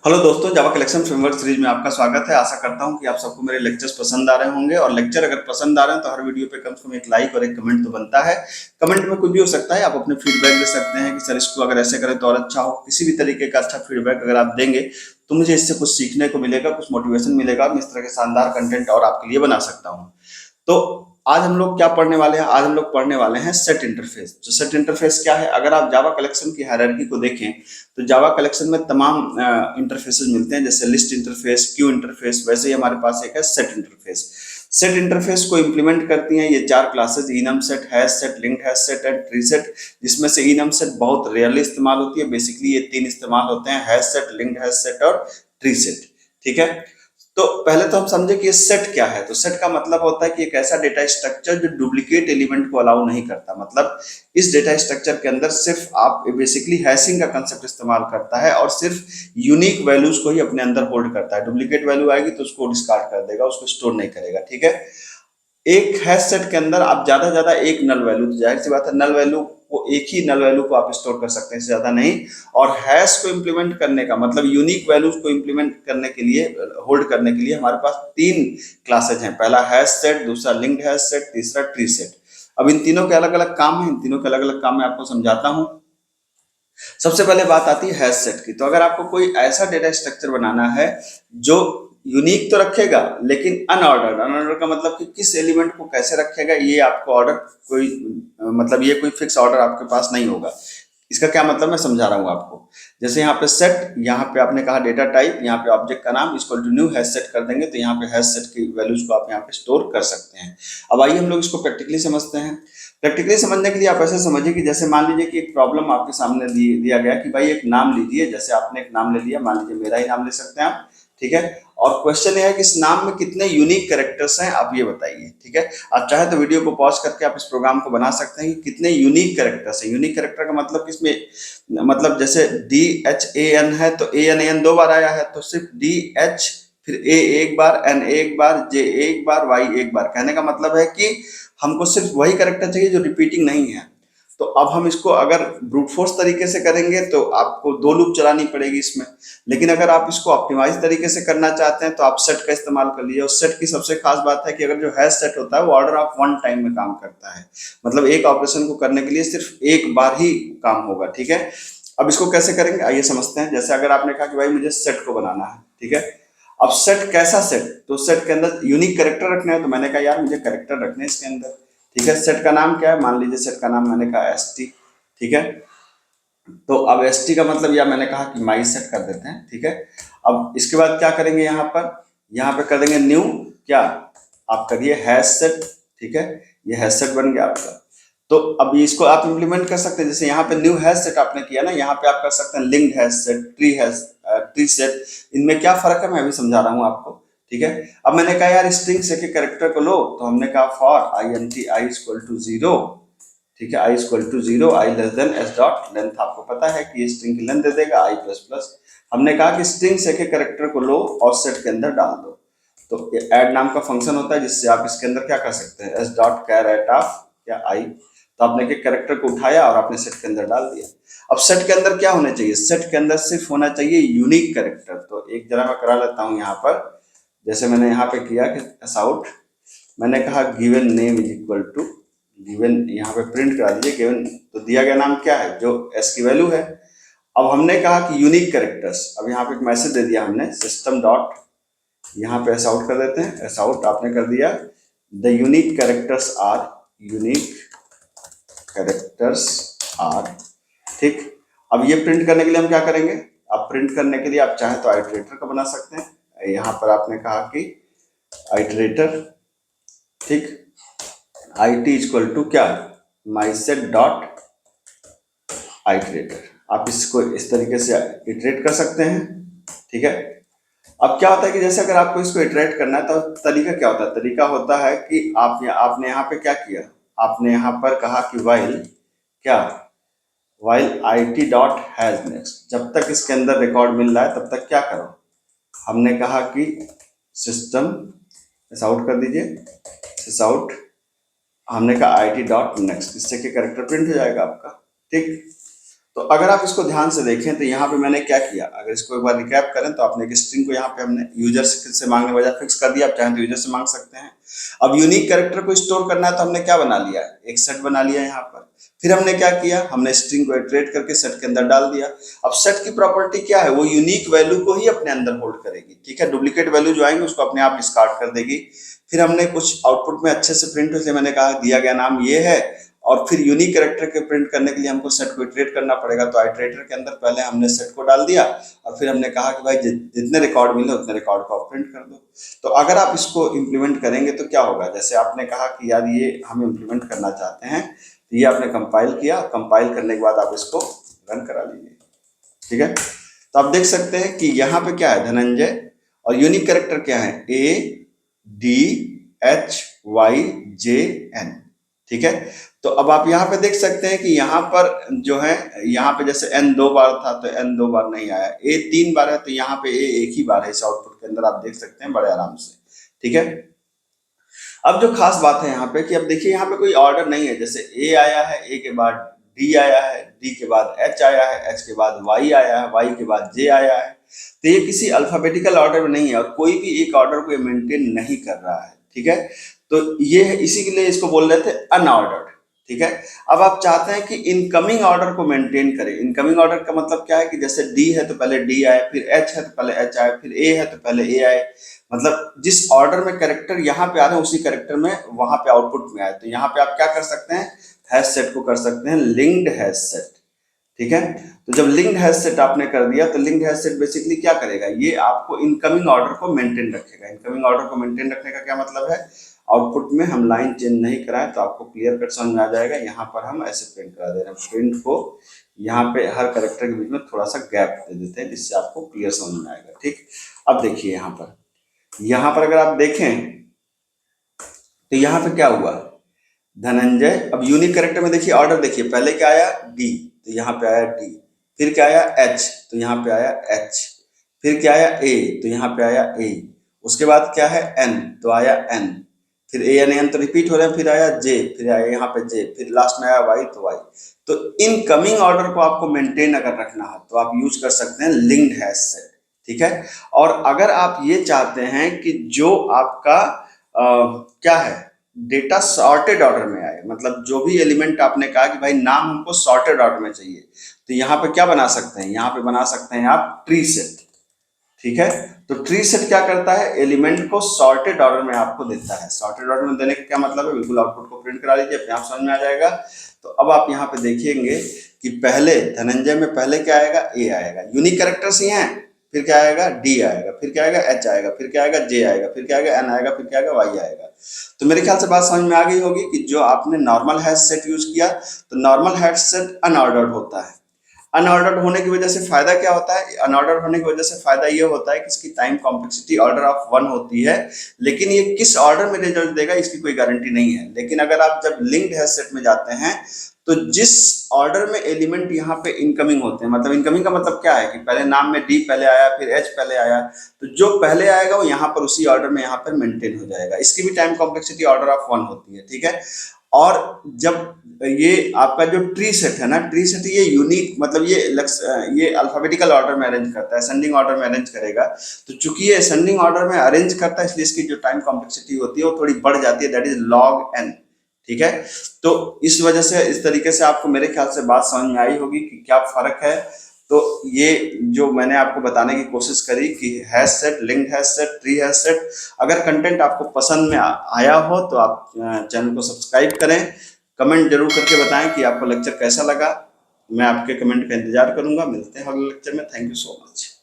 Hello दोस्तों, जावा collection framework series में आपका स्वागत है। आशा करता हूं कि आप सबको मेरे लेक्चर्स पसंद आ रहे होंगे और लेक्चर अगर पसंद आ रहे हैं तो हर वीडियो पे कम से कम एक लाइक और एक कमेंट तो बनता है। कमेंट में कुछ भी हो सकता है, आप अपने फीडबैक दे सकते हैं कि सर इसको अगर ऐसे करें तो और अच्छा हो। किसी भी तरीके का अच्छा फीडबैक अगर आप देंगे तो मुझे इससे कुछ सीखने को मिलेगा, कुछ मोटिवेशन मिलेगा। मैं इस तरह के शानदार कंटेंट और आपके लिए बना सकता हूँ। तो आज हम लोग क्या पढ़ने वाले हैं? आज हम लोग पढ़ने वाले हैं सेट इंटरफेस। तो सेट इंटरफेस क्या है? अगर आप जावा कलेक्शन की हायरार्की को देखें तो जावा कलेक्शन में तमाम इंटरफेसेस मिलते हैं, जैसे लिस्ट इंटरफेस, क्यू इंटरफेस। वैसे ही हमारे पास एक है सेट इंटरफेस। सेट इंटरफेस को इंप्लीमेंट करती हैं ये चार classes: enum set, hash set, linked hash set and tree set. जिसमें से इनम सेट बहुत रेयरली इस्तेमाल होती है। बेसिकली ये तीन इस्तेमाल होते हैं: hash set, linked hash set और ट्री सेट। ठीक है। तो पहले तो हम समझे कि ये सेट क्या है। तो सेट का मतलब होता है कि एक ऐसा डेटा स्ट्रक्चर जो डुप्लीकेट एलिमेंट को अलाउ नहीं करता। मतलब इस डेटा स्ट्रक्चर के अंदर सिर्फ आप बेसिकली हैशिंग का कंसेप्ट इस्तेमाल करता है और सिर्फ यूनिक वैल्यूज को ही अपने अंदर होल्ड करता है। डुप्लीकेट वैल्यू आएगी तो उसको डिस्कार्ड कर देगा, उसको स्टोर नहीं करेगा। ठीक है। एक हैश सेट के अंदर आप ज्यादा से ज्यादा एक नल वैल्यू, तो जाहिर सी बात है नल वैल्यू को, एक ही नल वैल्यू को आप स्टोर कर सकते हैं, इससे ज्यादा नहीं। और हैश को इंप्लीमेंट करने का मतलब यूनिक वैल्यूज को इंप्लीमेंट करने के लिए, होल्ड करने के लिए हमारे पास तीन क्लासेज हैं। पहला हैश सेट, दूसरा लिंक्ड हैश सेट, तीसरा ट्री सेट। अब इन तीनों के अलग अलग काम हैं। इन तीनों के अलग अलग काम मैं आपको समझाता हूं। सबसे पहले बात आती है हैश सेट की। तो अगर आपको कोई ऐसा डेटा स्ट्रक्चर बनाना है जो यूनिक तो रखेगा लेकिन अनऑर्डर्ड। अनऑर्डर का मतलब कि किस एलिमेंट को कैसे रखेगा, ये आपको ऑर्डर कोई मतलब ये कोई फिक्स ऑर्डर आपके पास नहीं होगा। इसका क्या मतलब मैं समझा रहा हूँ आपको। जैसे यहाँ पे सेट, यहाँ पे आपने कहा डेटा टाइप, यहाँ पे ऑब्जेक्ट का नाम equal to new hash set कर देंगे तो यहाँ पे हैश सेट की वैल्यूज को आप यहाँ पे स्टोर कर सकते हैं। अब आइए हम लोग इसको प्रैक्टिकली समझते हैं। प्रैक्टिकली समझने के लिए आप ऐसे समझिए कि जैसे मान लीजिए कि एक प्रॉब्लम आपके सामने दिया गया कि भाई एक नाम लीजिए। जैसे आपने एक नाम ले लिया, मान लीजिए मेरा ही नाम ले सकते हैं आप। ठीक है। और क्वेश्चन ये है कि इस नाम में कितने यूनिक कैरेक्टर्स हैं, आप ये बताइए। ठीक है। आप चाहे तो वीडियो को पॉज करके आप इस प्रोग्राम को बना सकते हैं कि कितने यूनिक कैरेक्टर्स हैं। यूनिक कैरेक्टर का मतलब किसमें, मतलब जैसे DHAN है तो AN दो बार आया है, तो सिर्फ DH फिर A एक बार, N एक बार, J एक बार, Y एक बार। कहने का मतलब है कि हमको सिर्फ वही कैरेक्टर चाहिए जो रिपीटिंग नहीं है। तो अब हम इसको अगर ब्रूट फोर्स तरीके से करेंगे तो आपको दो लूप चलानी पड़ेगी इसमें। लेकिन अगर आप इसको ऑप्टिमाइज तरीके से करना चाहते हैं तो आप सेट का इस्तेमाल कर लीजिए। और सेट की सबसे खास बात है कि अगर जो हैश सेट होता है वो ऑर्डर ऑफ वन टाइम में काम करता है। मतलब एक ऑपरेशन को करने के लिए सिर्फ एक बार ही काम होगा। ठीक है। अब इसको कैसे करेंगे आइए समझते हैं। जैसे अगर आपने कहा कि भाई मुझे सेट को बनाना है, ठीक है। अब सेट कैसा सेट? तो सेट के अंदर यूनिक कैरेक्टर रखने हैं, तो मैंने कहा यार मुझे कैरेक्टर रखने हैं इसके अंदर। ठीक है। सेट का नाम क्या है? मान लीजिए सेट का नाम मैंने कहा ST। ठीक है। तो अब ST का मतलब या मैंने कहा कि माई सेट कर देते हैं। ठीक है। अब इसके बाद क्या करेंगे, यहाँ पे कर देंगे न्यू, क्या आप करिए हैश सेट। ठीक है। ये हैश सेट बन गया आपका। तो अब इसको आप इंप्लीमेंट कर सकते हैं। जैसे यहाँ पे न्यू हैश सेट आपने किया ना, यहाँ पे आप कर सकते हैं linked hash set, tree set. इनमें क्या फर्क है मैं अभी समझा रहा हूँ आपको। ठीक है। अब मैंने कहा यार स्ट्रिंग से के कैरेक्टर को लो, तो हमने कहा for int i equal to 0। ठीक है। i equal to 0, i less than s dot length. आपको पता है कि ये स्ट्रिंग की लेंथ दे देगा i प्लस प्लस। हमने कहा कि स्ट्रिंग से के कैरेक्टर को लो और सेट के अंदर डाल दो। तो ऐड नाम का फंक्शन होता है जिससे आप इसके अंदर क्या कर सकते हैं, s डॉट कैरेट ऑफ क्या i। तो आपने के कैरेक्टर को उठाया और आपने सेट के अंदर डाल दिया। अब सेट के अंदर क्या होना चाहिए? सेट के अंदर सिर्फ होना चाहिए यूनिक कैरेक्टर। तो एक जरा मैं करा लेता हूँ यहाँ पर। जैसे मैंने यहाँ पे किया कि एसआउट, मैंने कहा given name is equal to given, यहाँ पे प्रिंट करा दीजिए गिवन। तो दिया गया नाम क्या है? जो एस की वैल्यू है। अब हमने कहा कि यूनिक कैरेक्टर्स। अब यहाँ पे एक मैसेज दे दिया हमने, सिस्टम डॉट, यहाँ पे एस आउट कर देते हैं। एस आउट आपने कर दिया the unique characters are, unique characters are. ठीक। अब ये प्रिंट करने के लिए हम क्या करेंगे? अब प्रिंट करने के लिए आप चाहे तो आइटरेटर का बना सकते हैं। यहाँ पर आपने कहा कि आइटरेटर, ठीक, IT इक्वल टू क्या, माई सेट डॉट आइटरेटर। आप इसको इस तरीके से इटरेट कर सकते हैं। ठीक है। अब क्या होता है कि जैसे अगर आपको इसको इटरेट करना है तो तरीका क्या होता है? तरीका होता है कि आपने यहाँ पे क्या किया, आपने यहाँ पर कहा कि वाइल क्या, while IT dot has next. जब तक इसके अंदर रिकॉर्ड मिल रहा है तब तक क्या करो, हमने कहा कि सिस्टम आउट कर दीजिए, आउट, हमने कहा IT डॉट नेक्स्ट। इससे के कैरेक्टर प्रिंट हो जाएगा आपका। ठीक। तो अगर आप इसको ध्यान से देखें तो यहाँ पे मैंने क्या किया, अगर इसको एक बार रिकैप करें तो आपने एक स्ट्रिंग को यहाँ पे हमने यूजर से मांगने बजाय फिक्स कर दिया, आप चाहें तो यूजर से मांग सकते हैं। अब यूनिक कैरेक्टर को स्टोर करना है तो हमने क्या बना लिया, एक सेट बना लिया यहाँ पर। फिर हमने क्या किया, हमने स्ट्रिंग को इटरेट करके सेट के अंदर डाल दिया। अब सेट की प्रॉपर्टी क्या है, वो यूनिक वैल्यू को ही अपने अंदर होल्ड करेगी, ठीक है। डुप्लीकेट वैल्यू जो आएंगे उसको अपने आप डिस्कार्ड कर देगी। फिर हमने कुछ आउटपुट में अच्छे से प्रिंट, इसलिए मैंने कहा दिया गया नाम ये है। और फिर यूनिक कैरेक्टर के प्रिंट करने के लिए हमको सेट को इटरेट करना पड़ेगा, तो आइटरेटर के अंदर पहले हमने सेट को डाल दिया और फिर हमने कहा कि भाई जितने रिकॉर्ड मिले उतने रिकॉर्ड को आप प्रिंट कर दो। तो अगर आप इसको इम्प्लीमेंट करेंगे तो क्या होगा, जैसे आपने कहा कि यार ये हम इम्प्लीमेंट करना चाहते हैं, तो ये आपने कंपाइल किया, कंपाइल करने के बाद आप इसको रन करा लीजिए, ठीक है। तो आप देख सकते हैं कि यहाँ पे क्या है, धनंजय, और यूनिक कैरेक्टर क्या है, ADHYJN, ठीक है। तो अब आप यहाँ पे देख सकते हैं कि यहाँ पर जो है, यहाँ पे जैसे N 2 बार था तो N 2 बार नहीं आया, A 3 बार है तो यहाँ पे A एक ही बार है, इस आउटपुट के अंदर आप देख सकते हैं बड़े आराम से, ठीक है। अब जो खास बात है यहाँ पे कि अब देखिए यहाँ पे कोई ऑर्डर नहीं है, जैसे A आया है, A के बाद D आया है, D के बाद H आया है, H के बाद Y आया है, Y के बाद J आया है। तो ये किसी अल्फाबेटिकल ऑर्डर में नहीं है और कोई भी एक ऑर्डर को मेंटेन नहीं कर रहा है, ठीक है। तो ये है, इसी के लिए इसको बोल रहे थे अनऑर्डर्ड, ठीक है। अब आप चाहते हैं कि इनकमिंग ऑर्डर को मेंटेन करें। इनकमिंग ऑर्डर का मतलब क्या है कि जैसे D है तो पहले D आए, फिर H है तो पहले H आए, फिर A है तो पहले A आए, मतलब जिस ऑर्डर में कैरेक्टर यहाँ पे आ रहे हैं उसी कैरेक्टर में वहां पे आउटपुट में आए। तो यहाँ पे आप क्या कर सकते हैं, हैश सेट को कर सकते हैं लिंक्ड हैश सेट, ठीक है। तो जब लिंक्ड हैश सेट आपने कर दिया तो लिंक्ड हैश सेट बेसिकली क्या करेगा, ये आपको इनकमिंग ऑर्डर को मेंटेन रखेगा। इनकमिंग ऑर्डर को मेंटेन रखने का क्या मतलब है, आउटपुट में हम लाइन चेंज नहीं कराएं तो आपको क्लियर कट समझ में आ जाएगा। यहाँ पर हम ऐसे प्रिंट करा दे रहे हैं, प्रिंट को यहाँ पे हर कैरेक्टर के बीच में थोड़ा सा गैप दे देते हैं जिससे आपको क्लियर समझ में आएगा, ठीक। अब देखिए यहाँ पर अगर आप देखें तो यहाँ पे क्या हुआ, धनंजय। अब यूनिक कैरेक्टर में देखिए ऑर्डर, देखिए पहले क्या आया D, तो यहाँ पे आया D, फिर क्या आया H, तो यहाँ पे आया H, फिर क्या आया A, तो यहाँ पे आया A, उसके बाद क्या है N, तो आया N, फिर AN तो रिपीट हो रहे हैं, फिर आया J, फिर आया यहाँ पे J, फिर लास्ट में आया Y, तो Y। तो इनकमिंग ऑर्डर को आपको मेंटेन अगर रखना है तो आप यूज कर सकते हैं लिंक्ड हैश सेट, ठीक है। और अगर आप ये चाहते हैं कि जो आपका क्या है, डेटा सॉर्टेड ऑर्डर में आए, मतलब जो भी एलिमेंट आपने कहा कि भाई नाम हमको सॉर्टेड ऑर्डर में चाहिए, तो यहाँ पे क्या बना सकते हैं, यहाँ पे बना सकते हैं आप ट्री सेट, ठीक है। तो ट्री सेट क्या करता है, एलिमेंट को सॉर्टेड ऑर्डर में आपको देता है। सॉर्टेड ऑर्डर में देने का क्या मतलब है, बिल्कुल आउटपुट को प्रिंट करा लीजिए, अपने आप समझ में आ जाएगा। तो अब आप यहाँ पे देखेंगे कि पहले धनंजय में पहले क्या आएगा, A आएगा, यूनिक कैरेक्टर्स ही हैं, फिर क्या आएगा D आएगा, फिर क्या आएगा H आएगा, फिर क्या आएगा J आएगा, फिर क्या आएगा N आएगा, फिर क्या आएगा Y आएगा। तो मेरे ख्याल से बात समझ में आ गई होगी कि जो आपने नॉर्मल हैश सेट यूज किया, तो नॉर्मल हैश सेट अनऑर्डर्ड होता है। अनऑर्डर्ड होने की वजह से फायदा क्या होता है, अनऑर्डर्ड होने की वजह से फायदा ये होता है कि इसकी टाइम कॉम्प्लेक्सिटी ऑर्डर ऑफ 1 होती है, लेकिन ये किस ऑर्डर में रिजल्ट देगा इसकी कोई गारंटी नहीं है। लेकिन अगर आप जब लिंक्ड हैश सेट में जाते हैं तो जिस ऑर्डर में एलिमेंट यहाँ पे इनकमिंग होते हैं, मतलब इनकमिंग का मतलब क्या है कि पहले नाम में D पहले आया, फिर H पहले आया, तो जो पहले आएगा वो यहाँ पर उसी ऑर्डर में यहाँ पर मेंटेन हो जाएगा। इसकी भी टाइम कॉम्प्लेक्सिटी ऑर्डर ऑफ 1 होती है, ठीक है। और जब ये आपका जो ट्री सेट है ना, ट्री सेट ये यूनिक, मतलब ये अल्फाबेटिकल ऑर्डर में अरेंज करता है, असेंडिंग ऑर्डर में अरेंज करेगा। तो चूंकि ये असेंडिंग ऑर्डर में अरेंज करता है, इसलिए इसकी जो टाइम कॉम्प्लेक्सिटी होती है वो थोड़ी बढ़ जाती है, दैट इज log n, ठीक है। तो इस वजह से, इस तरीके से आपको मेरे ख्याल से बात समझ में आई होगी कि क्या फर्क है। तो ये जो मैंने आपको बताने की कोशिश करी कि hash set, linked hash set, tree hash set, अगर कंटेंट आपको पसंद में आया हो तो आप चैनल को सब्सक्राइब करें, कमेंट जरूर करके बताएं कि आपको लेक्चर कैसा लगा। मैं आपके कमेंट का इंतजार करूंगा। मिलते हैं अगले लेक्चर में। Thank you so much.